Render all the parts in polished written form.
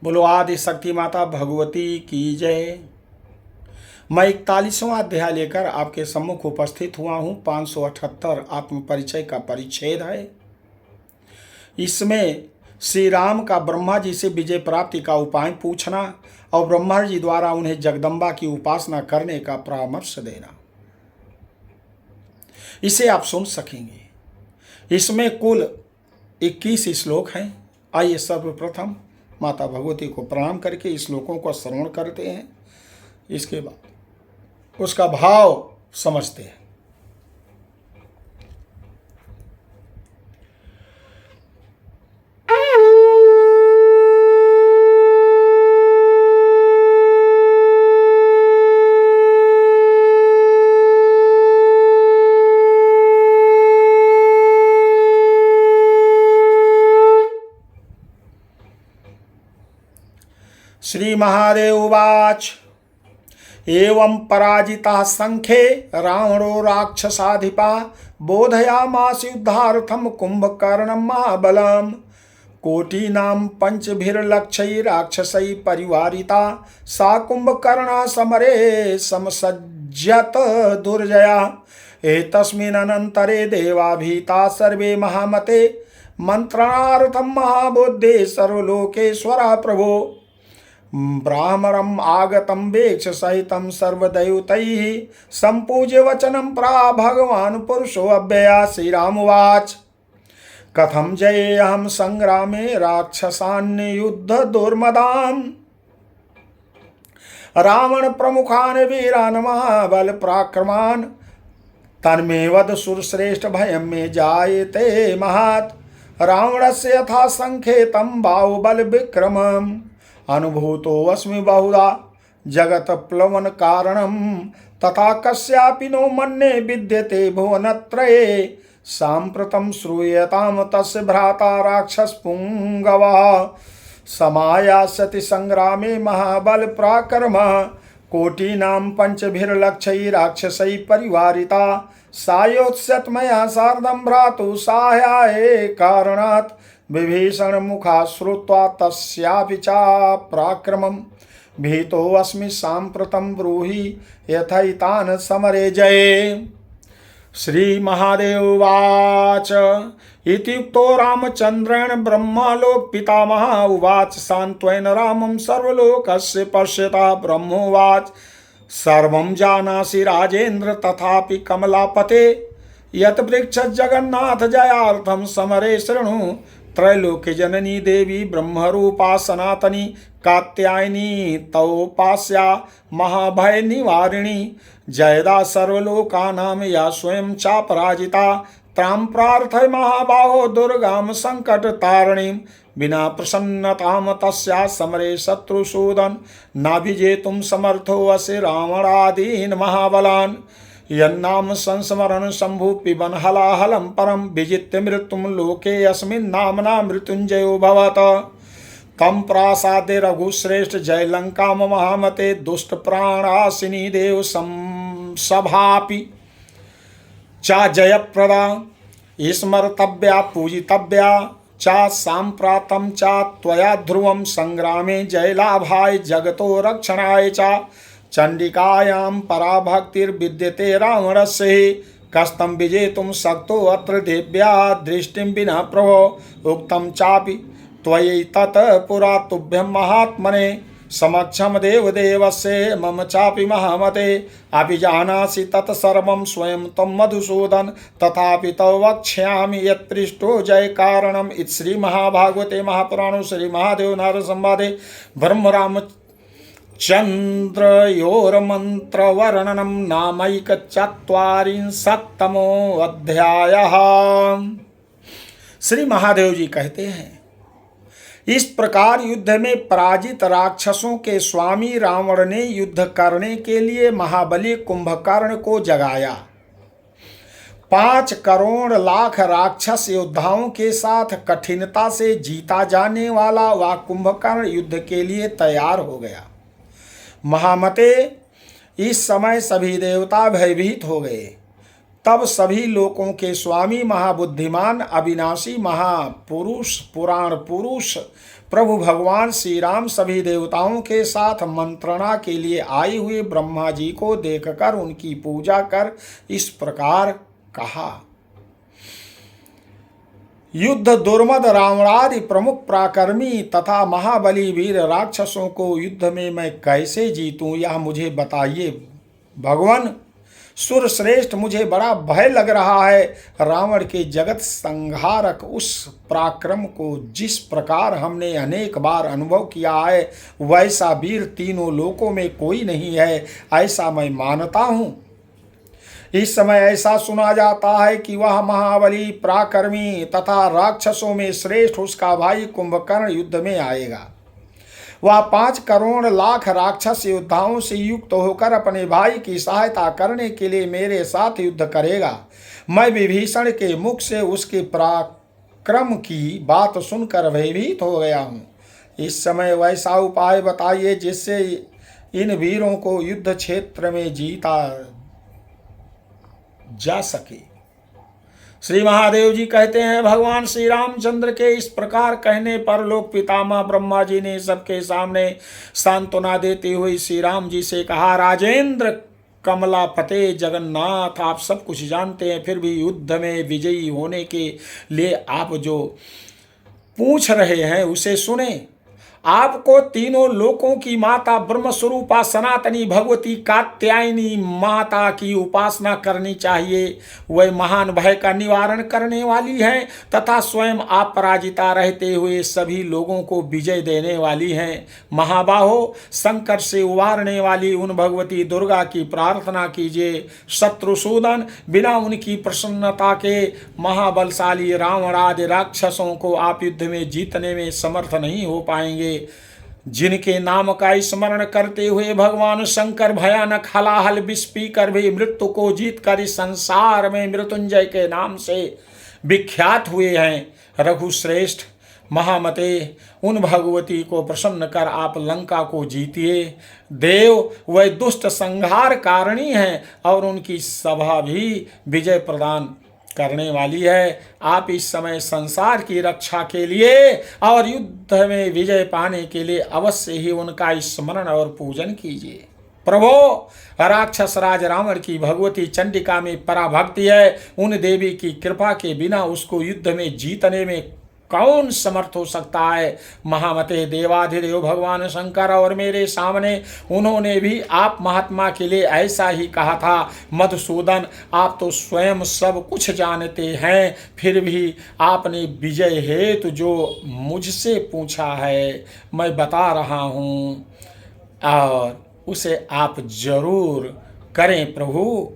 बोलो आदि शक्ति माता भगवती की जय। मैं 41वां अध्याय लेकर आपके सम्मुख उपस्थित हुआ हूँ। 578 आत्म परिचय का परिच्छेद है। इसमें श्री राम का ब्रह्मा जी से विजय प्राप्ति का उपाय पूछना और ब्रह्मा जी द्वारा उन्हें जगदम्बा की उपासना करने का परामर्श देना, इसे आप सुन सकेंगे। इसमें कुल 21 श्लोक हैं। आइए सर्वप्रथम माता भगवती को प्रणाम करके इस श्लोकों को श्रवण करते हैं, इसके बाद उसका भाव समझते हैं। श्री महादेव उवाच एवं पराजिता संख्ये रावणो राक्षसाधिपा बोधयामास युद्धार्थम कुंभकर्णं महाबलम् कोटीनां पंचभिर्लक्षै राक्षसै परिवारिता सा कुंभकर्णा समरे समसज्जत दुर्जया एतस्मिन्नन्तरे देवा भीता सर्वे महामते मंत्रणार्थं महाबुद्धे सर्वलोकेश्वरः प्रभो ब्राह्मणम् आगतं वेक्ष सहितं सर्वदैवतैः सम्पूज्य वचनं प्रा भगवान् पुरुषो अव्यया। श्रीरामुवाच कथं जयेऽहं संग्रामे राक्षसान्युद्ध दुर्मदान् रावण प्रमुखान् वीरान् महाबल पराक्रमान् तन्मे वद सुरश्रेष्ठ भयं मे जायते महात् रावणस्य यथा संख्येतं बाहुबल विक्रमम् अनुभूतोऽस्मि बहुधा जगत प्लवन कारणं तथा कस्यापि नो मन्ये विद्यते भुवनत्रये साम्प्रतं श्रूयतां तस्य भ्राता राक्षसपुङ्गवः समायास्यति संग्रामे महाबल पराक्रमः कोटीनां पंचभिर्लक्षै राक्षसै परिवारिता सायोत्स्यत मया सार्धं भ्रातु साहाय्याय कारणात् विभीषण मुखा श्रुत्वा तस्यापि चाप्राक्रमं भीतोऽस्मि साम्प्रतं ब्रूहि यथैतान् समरे जये। श्री महादेव उवाच इत्युक्तो रामचन्द्रेण ब्रह्मलोक पितामहः उवाच सान्त्वेन रामं सर्वलोकस्य पश्यता ब्रह्मोवाच सर्वं जानासि राजेन्द्र तथापि कमलापते यत् वृक्षः जगन्नाथ जयार्थं समरे शृणु त्रैलोक्य जननी देवी ब्रह्मरूपा सनातनी कात्यायनी तौपास्या महाभय निवारिणी जयदा सर्वलोकानां या स्वयं चापराजिता त्रां प्रार्थय महाबाहो दुर्गां संकट तारिणीं बिना प्रसन्नतां तस्या समरे शत्रुसूदन नाभिजेतुं समर्थो अस्य रावणादीन् महाबलान् यन्नाम संस्मरण शंभु पिबन हलाहलं परम विजित्य मृत्युं लोके अस्मिन् नाम्ना मृत्युंजयो भवत तम प्रासादे रघुश्रेष्ठ जय लंका महामते दुष्ट प्राणासिनी देव सभापि चा जयप्रदा स्मर्तव्या पूजितव्या चा सांप्रातं चा त्वया ध्रुवं संग्रामे जयलाभाय जगतो रक्षणाय चा चंडिकायां पराभक्तिर्विद्यते रावणस्य कस्तं विजेतुं शक्तो अत्र देव्या दृष्टिं विना प्रभो उक्तं चापि त्वयि तत् पुरा तुभ्यं महात्मने समक्षं देवदेवस्य मम चापि महामते अभिजानासि तत् सर्वं स्वयं त्वं मधुसूदन तथापि तव वक्ष्यामि यत्पृष्टो जय कारणम् इति श्री महाभागवते महापुराणे श्री महादेव नारद संवादे ब्रह्मराम चंद्रयोर्मन्त्रवर्णनं नामैकचत्वारिंशत्तमो अध्यायः। श्री महादेव जी कहते हैं इस प्रकार युद्ध में पराजित राक्षसों के स्वामी रावण ने युद्ध करने के लिए महाबली कुंभकर्ण को जगाया। 5 करोड़ लाख राक्षस योद्धाओं के साथ कठिनता से जीता जाने वाला वह कुंभकर्ण युद्ध के लिए तैयार हो गया। महामते इस समय सभी देवता भयभीत हो गए। तब सभी लोकों के स्वामी, महाबुद्धिमान, अविनाशी, महापुरुष, पुराण पुरुष प्रभु भगवान श्री राम सभी देवताओं के साथ मंत्रणा के लिए आए हुए ब्रह्मा जी को देखकर उनकी पूजा कर इस प्रकार कहा। युद्ध दुर्मद रावणादि प्रमुख पराक्रमी तथा महाबली वीर राक्षसों को युद्ध में मैं कैसे जीतूं, यह मुझे बताइए। भगवान सुर श्रेष्ठ, मुझे बड़ा भय लग रहा है। रावण के जगत संहारक उस पराक्रम को जिस प्रकार हमने अनेक बार अनुभव किया है, वैसा वीर तीनों लोकों में कोई नहीं है, ऐसा मैं मानता हूँ। इस समय ऐसा सुना जाता है कि वह महाबली पराक्रमी तथा राक्षसों में श्रेष्ठ उसका भाई कुंभकर्ण युद्ध में आएगा। वह 5 करोड़ लाख राक्षस योद्धाओं से युक्त होकर अपने भाई की सहायता करने के लिए मेरे साथ युद्ध करेगा। मैं विभीषण के मुख से उसके पराक्रम की बात सुनकर भयभीत हो गया हूँ। इस समय वैसा उपाय बताइए जिससे इन वीरों को युद्ध क्षेत्र में जीता जा सके। श्री महादेव जी कहते हैं, भगवान श्री रामचंद्र के इस प्रकार कहने पर लोक पितामह ब्रह्मा जी ने सबके सामने सांत्वना देते हुए श्री राम जी से कहा, राजेंद्र कमलापते जगन्नाथ, आप सब कुछ जानते हैं, फिर भी युद्ध में विजयी होने के लिए आप जो पूछ रहे हैं उसे सुने। आपको तीनों लोकों की माता ब्रह्म स्वरूपा सनातनी भगवती कात्यायनी माता की उपासना करनी चाहिए। वह महान भय का निवारण करने वाली है तथा स्वयं अपराजिता रहते हुए सभी लोगों को विजय देने वाली हैं। महाबाहो, संकट से उबारने वाली उन भगवती दुर्गा की प्रार्थना कीजिए। शत्रुसूदन, बिना उनकी प्रसन्नता के महाबलशाली रावण आदि राक्षसों को आप युद्ध में जीतने में समर्थ नहीं हो पाएंगे। जिनके नाम का स्मरण करते हुए भगवान शंकर भयानक हलाहल विष पीकर भी मृत्यु को जीतकर इस संसार में मृत्युंजय के नाम से विख्यात हुए हैं। रघुश्रेष्ठ महामते, उन भगवती को प्रसन्न कर आप लंका को जीतिए। देव वह दुष्ट संहार कारिणी हैं और उनकी सभा भी विजय प्रदान करने वाली है। आप इस समय संसार की रक्षा के लिए और युद्ध में विजय पाने के लिए अवश्य ही उनका स्मरण और पूजन कीजिए। प्रभो, राक्षस राज रावण की भगवती चंडिका में पराभक्ति है। उन देवी की कृपा के बिना उसको युद्ध में जीतने में कौन समर्थ हो सकता है। महामते, देवाधिदेव भगवान शंकर और मेरे सामने उन्होंने भी आप महात्मा के लिए ऐसा ही कहा था। मधुसूदन, आप तो स्वयं सब कुछ जानते हैं, फिर भी आपने विजय हेतु जो मुझसे पूछा है मैं बता रहा हूँ और उसे आप जरूर करें। प्रभु,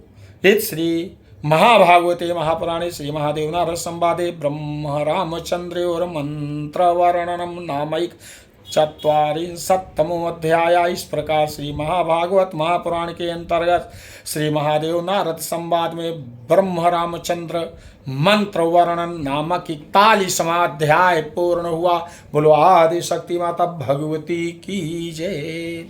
इत श्री महाभागवते महापुराणे श्री महादेव नारद संवादे ब्रह्म रामचंद्र और मंत्र वर्णनम नामैक 44 अध्याय। इस प्रकार श्री महाभागवत महापुराण के अंतर्गत श्री महादेव नारद संवाद में ब्रह्म रामचंद्र मंत्र वर्णन नामक 41वां अध्याय पूर्ण हुआ। बोलो आदि शक्ति माता भगवती की जय।